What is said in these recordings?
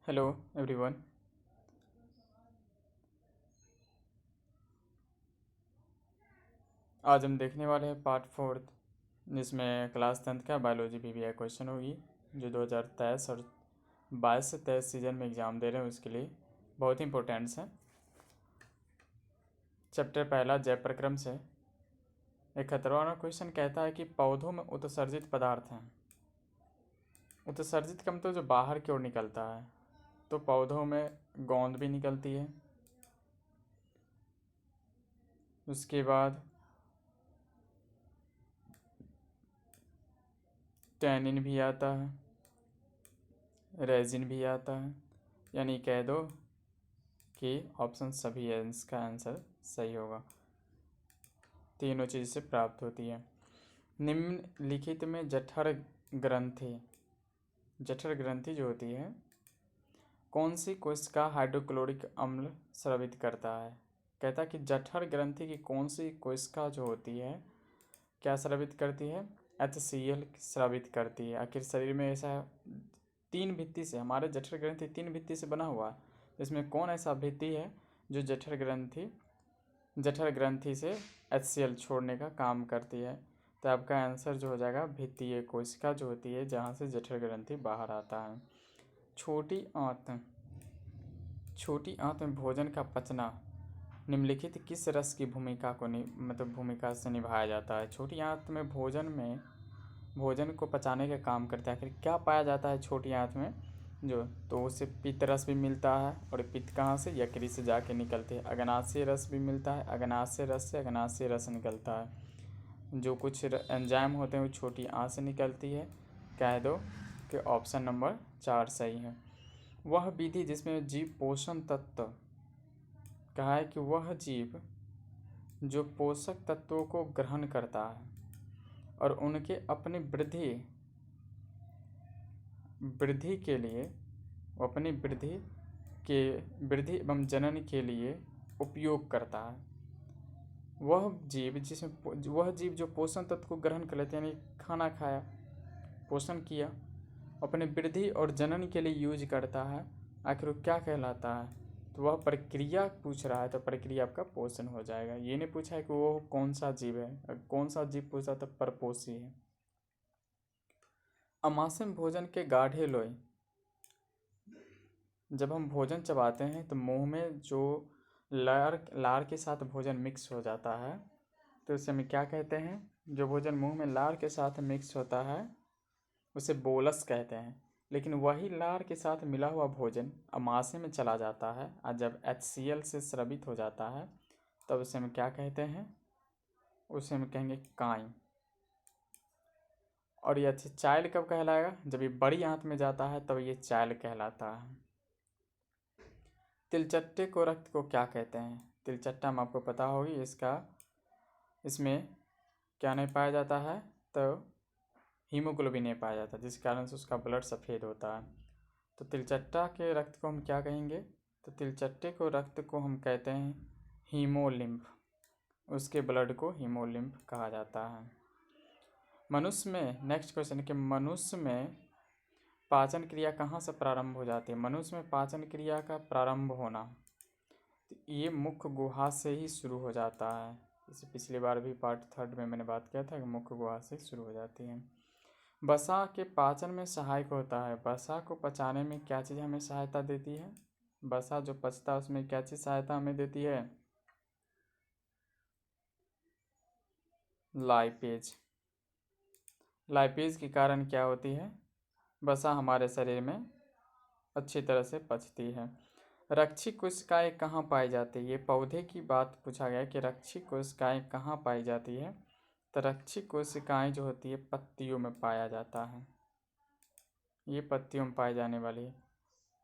Hello everyone. आज हम देखने वाले हैं पार्ट 4 जिसमें क्लास 10th का बायोलॉजी पीवीआई क्वेश्चन होगी जो 2023 और 22 से 23 सीजन में एग्ज़ाम दे रहे हैं उसके लिए बहुत ही इंपॉर्टेंट्स हैं। चैप्टर पहला जैव प्रक्रम से 71वां क्वेश्चन कहता है कि पौधों में उत्सर्जित पदार्थ हैं। उत्सर्जित का मतलब जो बाहर की ओर निकलता है, तो पौधों में गोंद भी निकलती है। उसके बाद टैनिन भी आता है, रेजिन भी आता है, यानी कह दो कि ऑप्शन सभी है, इसका आंसर सही होगा। तीनों चीज़ से प्राप्त होती है। निम्नलिखित में जठर ग्रंथि जो होती है कौन सी कोशिका हाइड्रोक्लोरिक अम्ल स्रावित करता है। कहता है कि जठर ग्रंथि की कौन सी कोशिका जो होती है क्या स्रावित करती है, HCl स्रावित करती है। आखिर शरीर में ऐसा 3 भित्ति से, हमारे जठर ग्रंथि 3 भित्ति से बना हुआ है, इसमें कौन ऐसा भित्ति है जो जठर ग्रंथि से HCl छोड़ने का काम करती है। तो आपका आंसर जो हो जाएगा भित्तीय कोशिका जो होती है जहाँ से जठर ग्रंथि बाहर आता है। छोटी आंत में भोजन का पचना निम्नलिखित किस रस की भूमिका से निभाया जाता है। छोटी आंत में भोजन को पचाने का काम करता है। आखिर क्या पाया जाता है छोटी आंत में तो उसे पित्त रस भी मिलता है, और पित्त कहाँ से, यकृत से जाके निकलते हैं। अग्नाशय रस भी मिलता है, अग्नाशय रस से अग्नाशय रस निकलता है। जो कुछ एंजाइम होते हैं वो छोटी आंत से निकलती है। कह दो कि ऑप्शन नंबर 4 सही है। वह विधि जिसमें जीव पोषण तत्व, कहा है कि वह जीव जो पोषक तत्वों को ग्रहण करता है और उनके अपनी वृद्धि के लिए, अपनी वृद्धि एवं जनन के लिए उपयोग करता है। वह जीव जो पोषण तत्व को ग्रहण कर लेते हैं, यानी खाना खाया, पोषण किया, अपने वृद्धि और जनन के लिए यूज करता है, आखिर वो क्या कहलाता है। तो वह प्रक्रिया पूछ रहा है, तो प्रक्रिया आपका पोषण हो जाएगा। ये नहीं पूछा है कि वो कौन सा जीव है, कौन सा जीव पूछा तो परपोषी है। अमाशय भोजन के गाढ़े लोई, जब हम भोजन चबाते हैं तो मुंह में जो लार के साथ भोजन मिक्स हो जाता है, तो उसे हम क्या कहते हैं। जो भोजन मुंह में लार के साथ मिक्स होता है उसे बोलस कहते हैं। लेकिन वही लार के साथ मिला हुआ भोजन अमाशय में चला जाता है और जब HCl से स्रावित हो जाता है तब उसे हम क्या कहते हैं, उसे हम कहेंगे काई। और ये चाइल कब कहलाएगा, जब ये बड़ी आंत में जाता है तब ये चाइल कहलाता है। तिलचट्टे को रक्त को क्या कहते हैं। तिलचट्टा में आपको पता होगी इसमें क्या नहीं पाया जाता है, तो हीमोग्लोबिन नहीं पाया जाता, जिस कारण से उसका ब्लड सफ़ेद होता है। तो तिलचट्टा के रक्त को हम क्या कहेंगे, तो तिलचट्टे को रक्त को हम कहते हैं हीमोलिम्फ। उसके ब्लड को हीमोलिम्फ कहा जाता है। मनुष्य में नेक्स्ट क्वेश्चन कि मनुष्य में पाचन क्रिया कहाँ से प्रारंभ हो जाती है। मनुष्य में पाचन क्रिया का प्रारंभ होना तो ये मुख्य गुहा से ही शुरू हो जाता है। इसे पिछली बार भी पार्ट 3 में मैंने बात किया था कि मुख्य गुहा से शुरू हो जाती है। वसा के पाचन में सहायक होता है। वसा को पचाने में क्या चीज़ हमें सहायता देती है। वसा जो पचता है उसमें क्या चीज़ सहायता हमें देती है, लाइपेज। लाइपेज के कारण क्या होती है, वसा हमारे शरीर में अच्छी तरह से पचती है। रक्षी कोशिकाएं कहाँ पाई जाती है। ये पौधे की बात पूछा गया कि रक्षी कोशिकाएं कहाँ पाई जाती है। तो रक्षी कोशिकाएं जो होती है पत्तियों में पाया जाता है, ये पत्तियों में पाई जाने वाली है।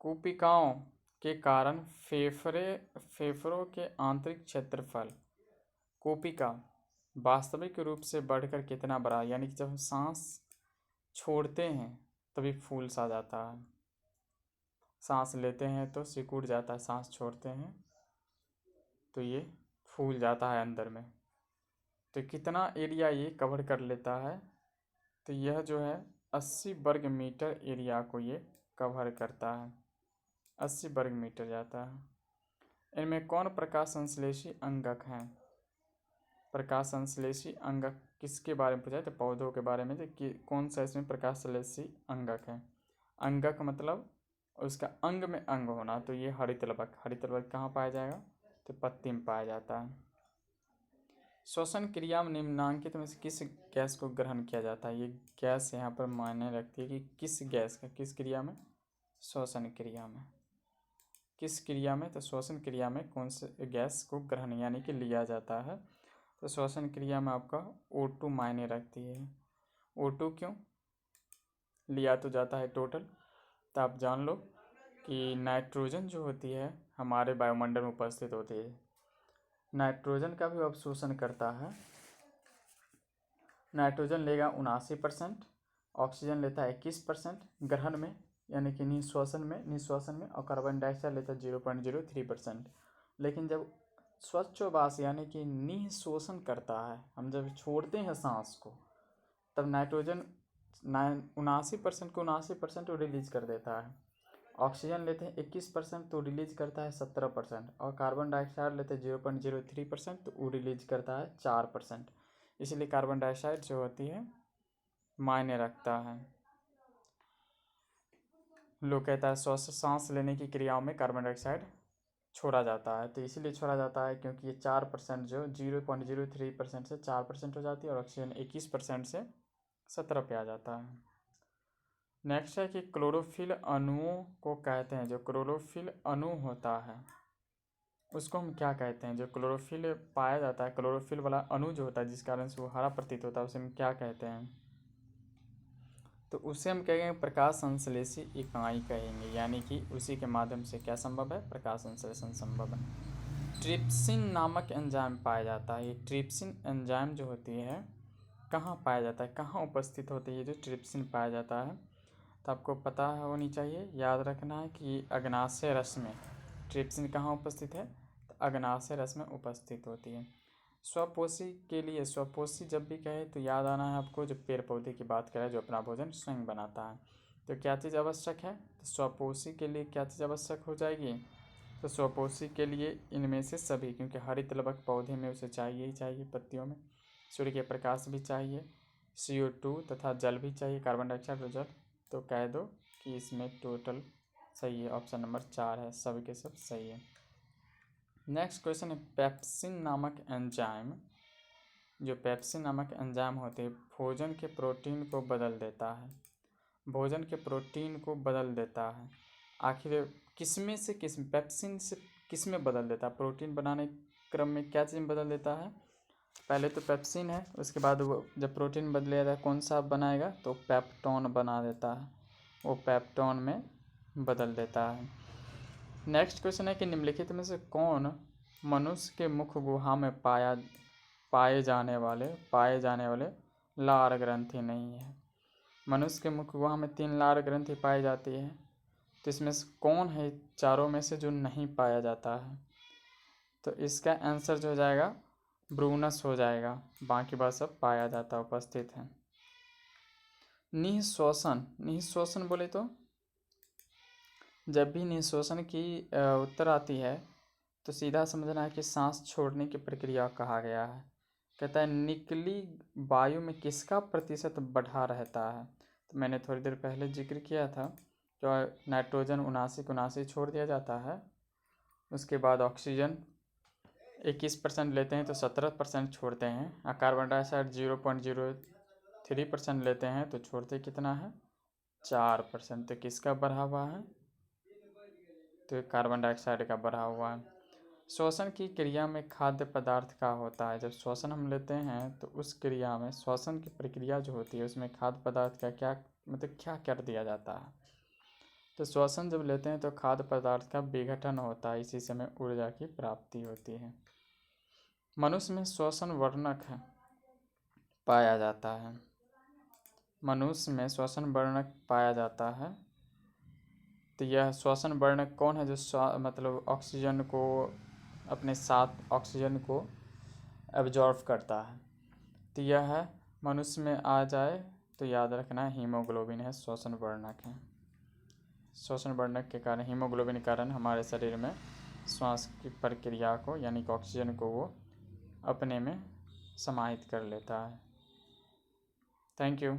कूपिकाओं के कारण फेफड़ों के आंतरिक क्षेत्रफल, कूपिका वास्तविक रूप से बढ़कर कितना बड़ा, यानी कि जब हम सांस छोड़ते हैं तभी फूल सा जाता है। सांस लेते हैं तो सिकुड़ जाता है, सांस छोड़ते हैं तो ये फूल जाता है अंदर में। तो कितना एरिया ये कवर कर लेता है, तो यह जो है 80 वर्ग मीटर एरिया को ये कवर करता है। 80 वर्ग मीटर जाता है। इनमें कौन प्रकाश संश्लेषी अंगक है? प्रकाश संश्लेषी अंगक किसके बारे में पूछा है? तो पौधों के बारे में, कि कौन सा इसमें प्रकाश संश्लेषी अंगक है। अंगक मतलब उसका अंग में अंग होना, तो ये हरितलवक। हरितलवक कहाँ पाया जाएगा? तो पत्ती में पाया जाता है। श्वसन क्रिया में निम्नांकित में से किस गैस को ग्रहण किया जाता है? ये गैस यहाँ पर मायने रखती है कि किस गैस का, किस क्रिया में? श्वसन क्रिया में। किस क्रिया में? तो श्वसन क्रिया में कौन से गैस को ग्रहण यानी कि लिया जाता है? तो श्वसन क्रिया में आपका O2 मायने रखती है। O2 क्यों लिया तो जाता है टोटल? तो आप जान लो कि नाइट्रोजन जो होती है हमारे वायुमंडल में उपस्थित होती है, नाइट्रोजन का भी अवशोषण करता है। नाइट्रोजन लेगा 79%, ऑक्सीजन लेता है 21% ग्रहण में यानी कि निश्वासन में, और कार्बन डाइऑक्साइड लेता है 0.03%। लेकिन जब स्वच्छवास यानी कि निःश्वसन करता है, हम जब छोड़ते हैं सांस को, तब नाइट्रोजन 79% को 79% वो रिलीज कर देता है। ऑक्सीजन लेते हैं 21% तो रिलीज करता है 17%, और कार्बन डाइऑक्साइड लेते हैं 0.03% तो वो रिलीज करता है 4%। इसलिए कार्बन डाइऑक्साइड जो होती है मायने रखता है। लोग कहता है सांस लेने की क्रियाओं में कार्बन डाइऑक्साइड छोड़ा जाता है, तो इसीलिए छोड़ा जाता है क्योंकि ये 4% जो 0.03% से 4% हो जाती है, और ऑक्सीजन 21% से 17 पे आ जाता है। नेक्स्ट है कि क्लोरोफिल अणुओं को कहते हैं, जो क्लोरोफिल अणु होता है उसको हम क्या कहते हैं? जो क्लोरोफिल पाया जाता है, क्लोरोफिल वाला अणु जो होता है जिस कारण से वो हरा प्रतीत होता है, उसे हम क्या कहते हैं? तो उसे हम कहेंगे प्रकाश संश्लेषी इकाई कहेंगे, यानी कि उसी के माध्यम से क्या संभव है? प्रकाश संश्लेषण संभव है। ट्रिप्सिन नामक एंजाइम पाया जाता है। ये ट्रिप्सिन एंजाइम जो होती है कहाँ पाया जाता है, कहाँ उपस्थित होती है जो ट्रिप्सिन पाया जाता है? तो आपको पता होनी चाहिए, याद रखना है कि अग्नाशय रस में ट्रिप्सिन कहाँ उपस्थित है? तो अग्नाशय रस में उपस्थित होती है। स्वपोषी के लिए, स्वपोषी जब भी कहे तो याद आना है आपको, जो पेड़ पौधे की बात करें जो अपना भोजन स्वयं बनाता है, तो क्या चीज़ आवश्यक है? तो स्वपोषी के लिए क्या चीज़ आवश्यक हो जाएगी? तो स्वपोषी के लिए इनमें से सभी, क्योंकि हरितलवक पौधे में उसे चाहिए ही चाहिए, पत्तियों में सूर्य के प्रकाश भी चाहिए, CO2 तथा जल भी चाहिए, कार्बन डाइऑक्साइड और जल। तो कह दो कि इसमें टोटल सही है, ऑप्शन नंबर 4 है, सब के सब सही है। नेक्स्ट क्वेश्चन है, पेप्सिन नामक एंजाइम, जो पेप्सिन नामक एंजाइम होते हैं भोजन के प्रोटीन को बदल देता है, भोजन के प्रोटीन को बदल देता है। आखिर किसमें से पेप्सिन से किस में बदल देता है? प्रोटीन बनाने क्रम में क्या चीज़ में बदल देता है? पहले तो पेप्सिन है, उसके बाद वो जब प्रोटीन बदलेगा कौन सा बनाएगा? तो पेप्टोन बना देता है, वो पेप्टोन में बदल देता है। नेक्स्ट क्वेश्चन है कि निम्नलिखित में से कौन मनुष्य के मुख गुहा में पाए जाने वाले लार ग्रंथि नहीं है? मनुष्य के मुख गुहा में 3 लार ग्रंथि पाई जाती है, तो इसमें से कौन है चारों में से जो नहीं पाया जाता है? तो इसका आंसर जो हो जाएगा ब्रूनस हो जाएगा, बाकी बात सब पाया जाता उपस्थित है। निःश्वसन बोले तो जब भी निःश्वसन की उत्तर आती है तो सीधा समझना है कि सांस छोड़ने की प्रक्रिया कहा गया है। कहता है निकली वायु में किसका प्रतिशत बढ़ा रहता है? तो मैंने थोड़ी देर पहले जिक्र किया था, जो नाइट्रोजन 79 छोड़ दिया जाता है, उसके बाद ऑक्सीजन 21% लेते हैं तो 17% छोड़ते हैं, और कार्बन डाइऑक्साइड 0.03% लेते हैं तो छोड़ते कितना है? 4%। तो किसका बढ़ा हुआ है? तो कार्बन डाइऑक्साइड का बढ़ा हुआ है। श्वसन की क्रिया में खाद्य पदार्थ का होता है, जब श्वसन हम लेते हैं तो उस क्रिया में श्वसन की प्रक्रिया जो होती है उसमें खाद्य पदार्थ का क्या मतलब क्या कर दिया जाता है? तो श्वसन जब लेते हैं तो खाद्य पदार्थ का विघटन होता है, इसी समय ऊर्जा की प्राप्ति होती है। मनुष्य में श्वसन वर्णक है पाया जाता है, मनुष्य में श्वसन वर्णक पाया जाता है, तो यह श्वसन वर्णक कौन है जो मतलब ऑक्सीजन को अपने साथ ऑक्सीजन को एब्जॉर्व करता है? तो यह है मनुष्य में आ जाए तो याद रखना हीमोग्लोबिन है, श्वसन वर्णक है। श्वसन बढ़ने के कारण हीमोग्लोबिन के कारण हमारे शरीर में श्वास की प्रक्रिया को यानी कि ऑक्सीजन को वो अपने में समाहित कर लेता है। Thank you.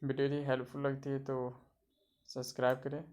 वीडियो यदि हेल्पफुल लगती है तो सब्सक्राइब करें।